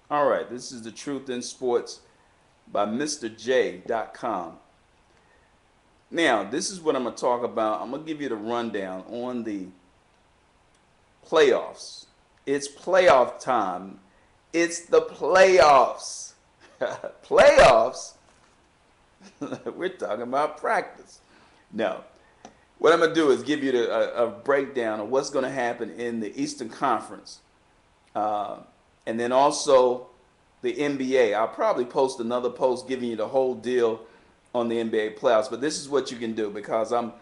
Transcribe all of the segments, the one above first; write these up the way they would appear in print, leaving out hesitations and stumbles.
All right, this is the Truth in Sports by MrJ.com. Now, this is what I'm going to talk about. I'm going to give you the rundown on the playoffs. It's playoff time. It's the playoffs. Playoffs? We're talking about practice. No. What I'm going to do is give you a breakdown of what's going to happen in the Eastern Conference. And then also the NBA. I'll probably post another post giving you the whole deal on the NBA playoffs. But this is what you can do because I'm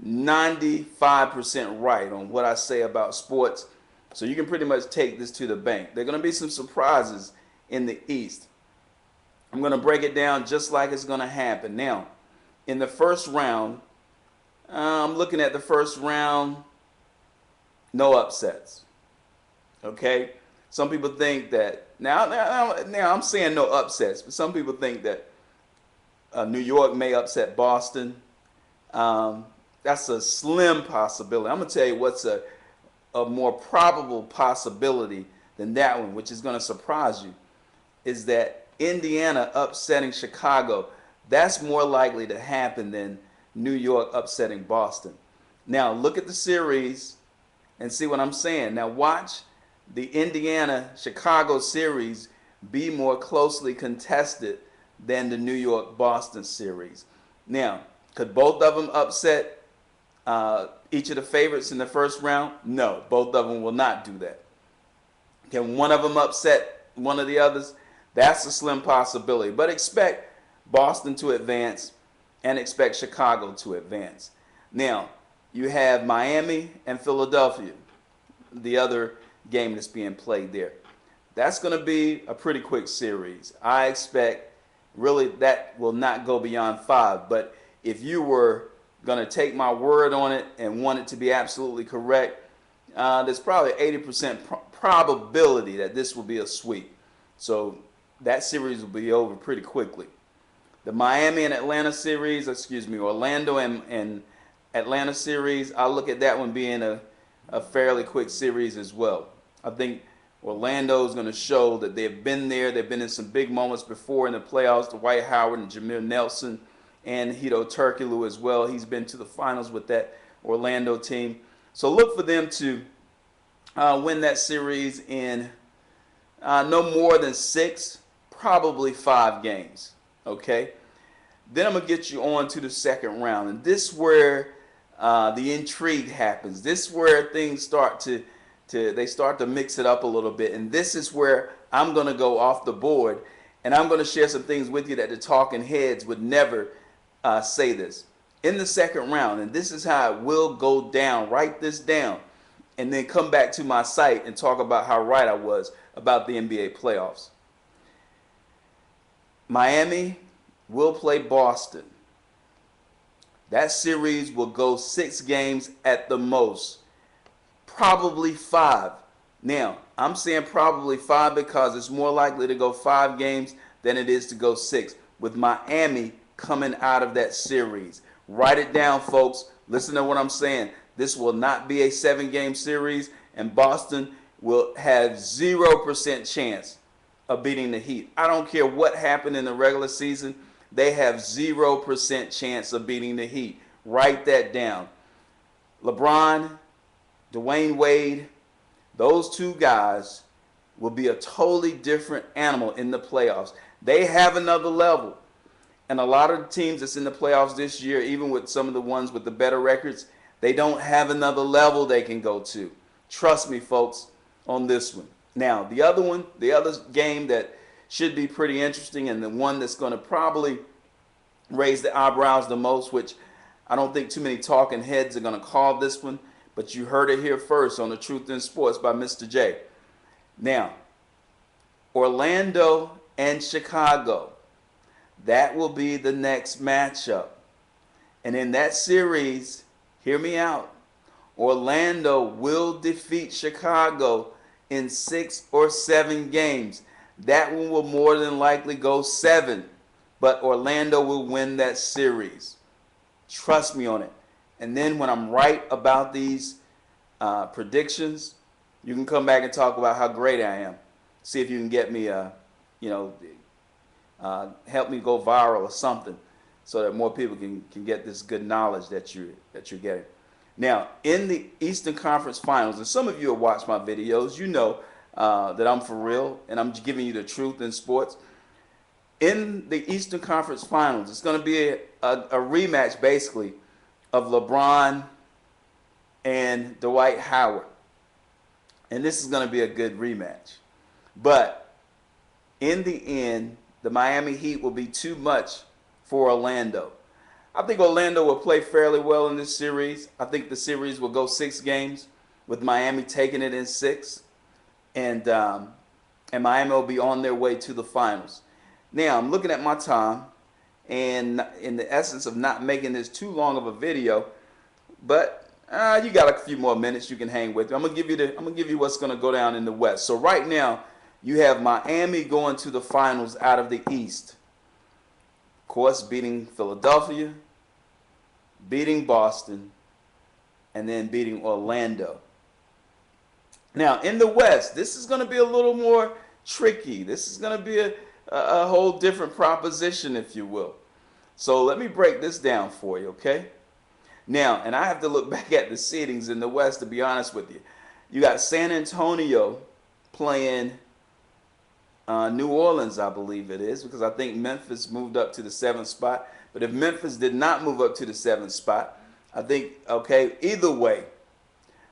95% right on what I say about sports. So you can pretty much take this to the bank. There are going to be some surprises in the East. I'm going to break it down just like it's going to happen. Now, in the first round, I'm looking at the first round, no upsets. Okay? Some people think that, now I'm saying no upsets, but some people think that New York may upset Boston. That's a slim possibility. I'm going to tell you what's a more probable possibility than that one, which is going to surprise you, is that Indiana upsetting Chicago. That's more likely to happen than New York upsetting Boston. Now, look at the series and see what I'm saying. Now, watch the Indiana-Chicago series be more closely contested than the New York-Boston series. Now, could both of them upset each of the favorites in the first round? No, both of them will not do that. Can one of them upset one of the others? That's a slim possibility. But expect Boston to advance and expect Chicago to advance. Now, you have Miami and Philadelphia, the other game that's being played there. That's going to be a pretty quick series. I expect really that will not go beyond 5. But if you were going to take my word on it and want it to be absolutely correct, there's probably 80% probability that this will be a sweep. So that series will be over pretty quickly. The Miami and Atlanta series, Orlando and Atlanta series, I look at that one being a fairly quick series as well. I think Orlando is going to show that they've been there. They've been in some big moments before in the playoffs. Dwight Howard and Jameer Nelson and Hedo Turkoglu as well. He's been to the finals with that Orlando team. So look for them to win that series in no more than 6, probably 5 games. Okay? Then I'm going to get you on to the second round. And this is where the intrigue happens. This is where things start to mix it up a little bit. And this is where I'm going to go off the board. And I'm going to share some things with you that the talking heads would never say this. In the second round, and this is how it will go down. Write this down. And then come back to my site and talk about how right I was about the NBA playoffs. Miami will play Boston. That series will go 6 games at the most. Probably 5. Now, I'm saying probably 5 because it's more likely to go 5 games than it is to go 6, with Miami coming out of that series. Write it down, folks. Listen to what I'm saying. This will not be a 7-game series, and Boston will have 0% chance of beating the Heat. I don't care what happened in the regular season. They have 0% chance of beating the Heat. Write that down. LeBron, Dwayne Wade, those 2 guys will be a totally different animal in the playoffs. They have another level. And a lot of the teams that's in the playoffs this year, even with some of the ones with the better records, they don't have another level they can go to. Trust me, folks, on this one. Now, the other game that should be pretty interesting, and the one that's going to probably raise the eyebrows the most, which I don't think too many talking heads are going to call this one, but you heard it here first on the Truth in Sports by Mr. J. Now, Orlando and Chicago, that will be the next matchup. And in that series, hear me out, Orlando will defeat Chicago in 6 or 7 games. That one will more than likely go 7, but Orlando will win that series. Trust me on it. And then when I'm right about these predictions, you can come back and talk about how great I am. see if you can get me you know, help me go viral or something, so that more people can get this good knowledge that you're getting. Now, in the Eastern Conference Finals, and some of you have watched my videos, you know that I'm for real and I'm giving you the truth in sports. In the Eastern Conference Finals, it's going to be a rematch, basically, of LeBron and Dwight Howard. And this is going to be a good rematch. But in the end, the Miami Heat will be too much for Orlando. I think Orlando will play fairly well in this series. I think the series will go 6 games, with Miami taking it in 6. And Miami will be on their way to the finals. Now, I'm looking at my time, and in the essence of not making this too long of a video, but you got a few more minutes you can hang with. I'm gonna give you what's gonna go down in the West. So right now, you have Miami going to the finals out of the East. Of course, beating Philadelphia, beating Boston, and then beating Orlando. Now, in the West, this is going to be a little more tricky. This is going to be a whole different proposition, if you will. So let me break this down for you, okay? Now, and I have to look back at the seedings in the West, to be honest with you. You got San Antonio playing New Orleans, I believe it is, because I think Memphis moved up to the 7th spot. But if Memphis did not move up to the 7th spot, I think, okay, either way,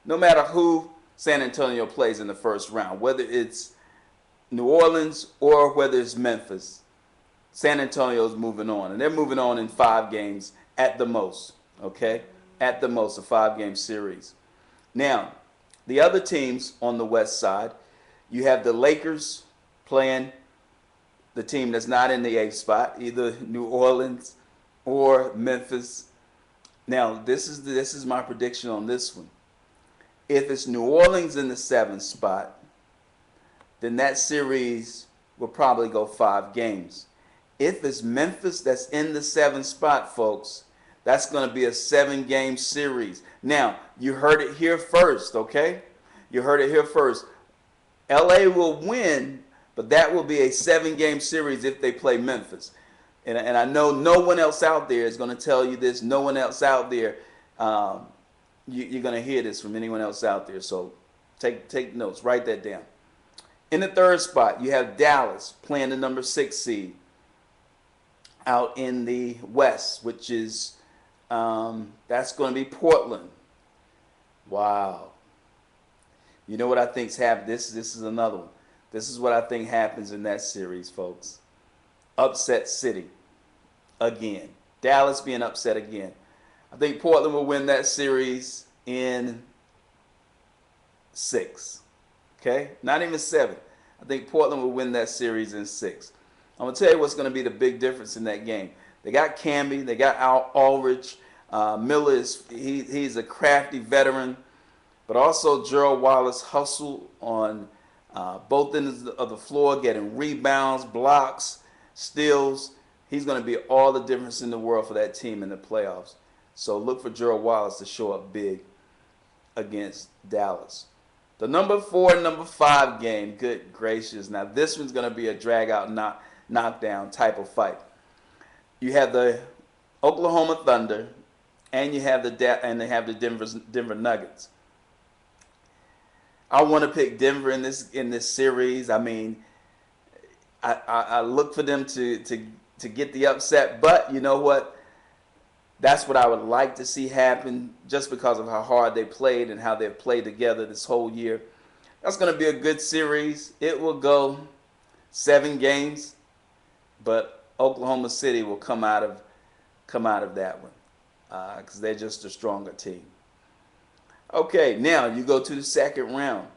no matter who San Antonio plays in the first round, whether it's New Orleans or whether it's Memphis, San Antonio's moving on. And they're moving on in 5 games at the most, okay? At the most, a 5-game series. Now, the other teams on the West side, you have the Lakers playing the team that's not in the 8th spot, either New Orleans or Memphis. Now, this is my prediction on this one. If it's New Orleans in the 7th spot, then that series will probably go 5 games. If it's Memphis that's in the 7th spot, folks, that's going to be a 7-game series. Now, you heard it here first, okay? You heard it here first. LA will win, but that will be a 7-game series if they play Memphis. And I know no one else out there is going to tell you this. No one else out there, you're going to hear this from anyone else out there. So take notes. Write that down. In the 3rd spot, you have Dallas playing the number 6 seed out in the West, which is, that's going to be Portland. Wow. You know what I think's happened? This is another one. This is what I think happens in that series, folks. Upset City again. Dallas being upset again. I think Portland will win that series in 6. Okay? Not even 7. I think Portland will win that series in 6. I'm going to tell you what's going to be the big difference in that game. They got Camby. They got Aldridge. Miller, he's a crafty veteran. But also Gerald Wallace hustle on both ends of the floor, getting rebounds, blocks, steals. He's going to be all the difference in the world for that team in the playoffs. So look for Gerald Wallace to show up big against Dallas. The number 4 and number 5 game, good gracious. Now this one's going to be a drag-out, knockdown type of fight. You have the Oklahoma Thunder, and they have the Denver Nuggets. I want to pick Denver in this series. I mean, I look for them to get the upset, but you know what? That's what I would like to see happen, just because of how hard they played and how they've played together this whole year. That's going to be a good series. It will go 7 games, but Oklahoma City will come out of that one because they're just a stronger team. Okay, now you go to the 2nd round.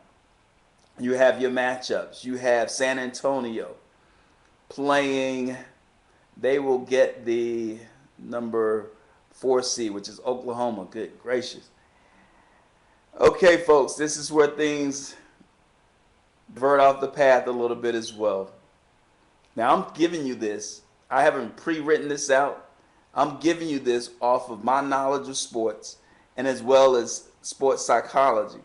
You have your matchups. You have San Antonio playing. They will get the number 4 seed, which is Oklahoma. Good gracious. Okay, folks, this is where things divert off the path a little bit as well. Now, I'm giving you this. I haven't pre-written this out. I'm giving you this off of my knowledge of sports and as well as sports psychology.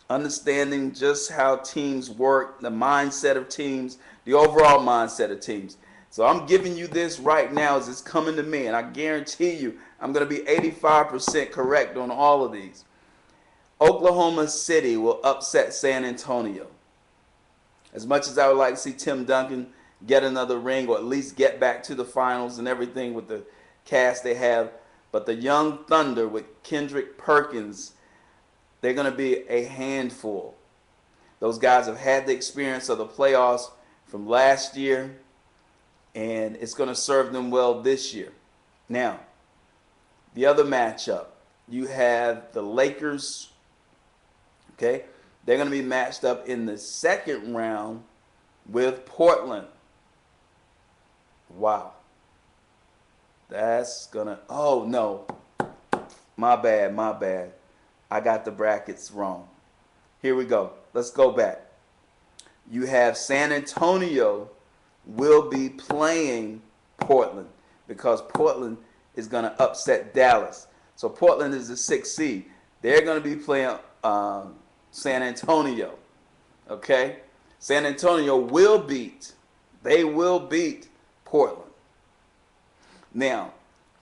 understanding just how teams work, the mindset of teams, the overall mindset of teams. So I'm giving you this right now as it's coming to me, and I guarantee you I'm going to be 85% correct on all of these. Oklahoma City will upset San Antonio. As much as I would like to see Tim Duncan get another ring or at least get back to the finals and everything with the cast they have, but the young Thunder with Kendrick Perkins, they're going to be a handful. Those guys have had the experience of the playoffs from last year, and it's going to serve them well this year. Now, the other matchup, you have the Lakers. Okay, they're going to be matched up in the second round with Portland. Wow. That's going to, oh no, my bad. I got the brackets wrong. Here we go. Let's go back. You have San Antonio will be playing Portland because Portland is going to upset Dallas. So Portland is the 6th seed. They're going to be playing San Antonio. Okay? San Antonio will beat Portland. Now,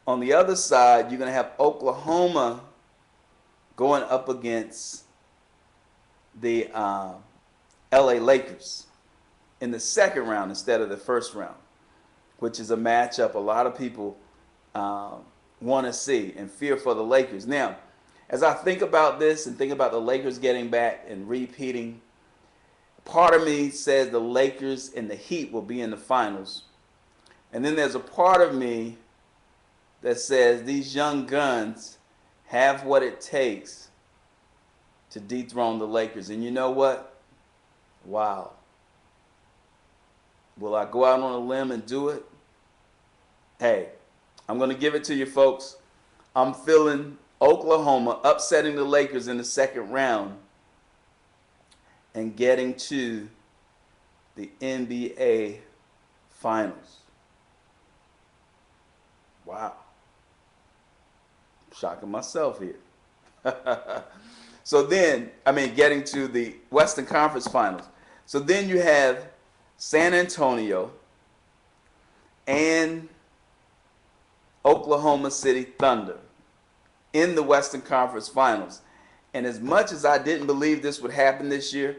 on the other side, you're going to have Oklahoma going up against the LA Lakers in the second round instead of the first round, which is a matchup a lot of people want to see and fear for the Lakers. Now, as I think about this and think about the Lakers getting back and repeating, part of me says the Lakers and the Heat will be in the finals. And then there's a part of me that says these young guns have what it takes to dethrone the Lakers. And you know what? Wow. Will I go out on a limb and do it? Hey, I'm going to give it to you, folks. I'm feeling Oklahoma upsetting the Lakers in the second round and getting to the NBA Finals. Wow. Shocking myself here. So then, getting to the Western Conference Finals. So then you have San Antonio and Oklahoma City Thunder in the Western Conference Finals. And as much as I didn't believe this would happen this year,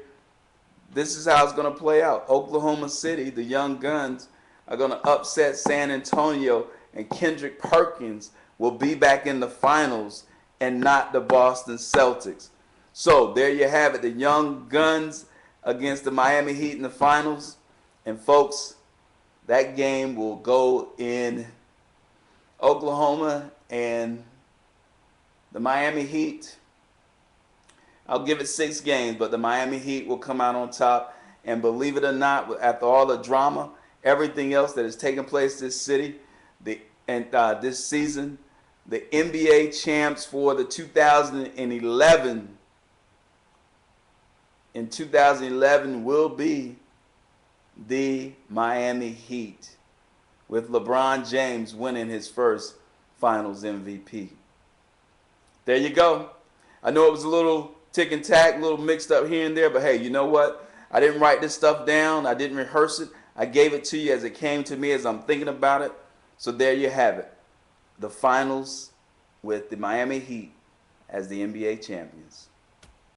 this is how it's going to play out. Oklahoma City, the young guns, are going to upset San Antonio, and Kendrick Perkins will be back in the finals and not the Boston Celtics. So there you have it, the young guns against the Miami Heat in the finals. And folks, that game will go in Oklahoma and the Miami Heat. I'll give it 6 games, but the Miami Heat will come out on top. And believe it or not, after all the drama, everything else that has taken place this city, this season, the NBA champs for the 2011 will be the Miami Heat, with LeBron James winning his first Finals MVP. There you go. I know it was a little tick and tack, a little mixed up here and there, but hey, you know what? I didn't write this stuff down. I didn't rehearse it. I gave it to you as it came to me as I'm thinking about it. So there you have it. The finals with the Miami Heat as the NBA champions.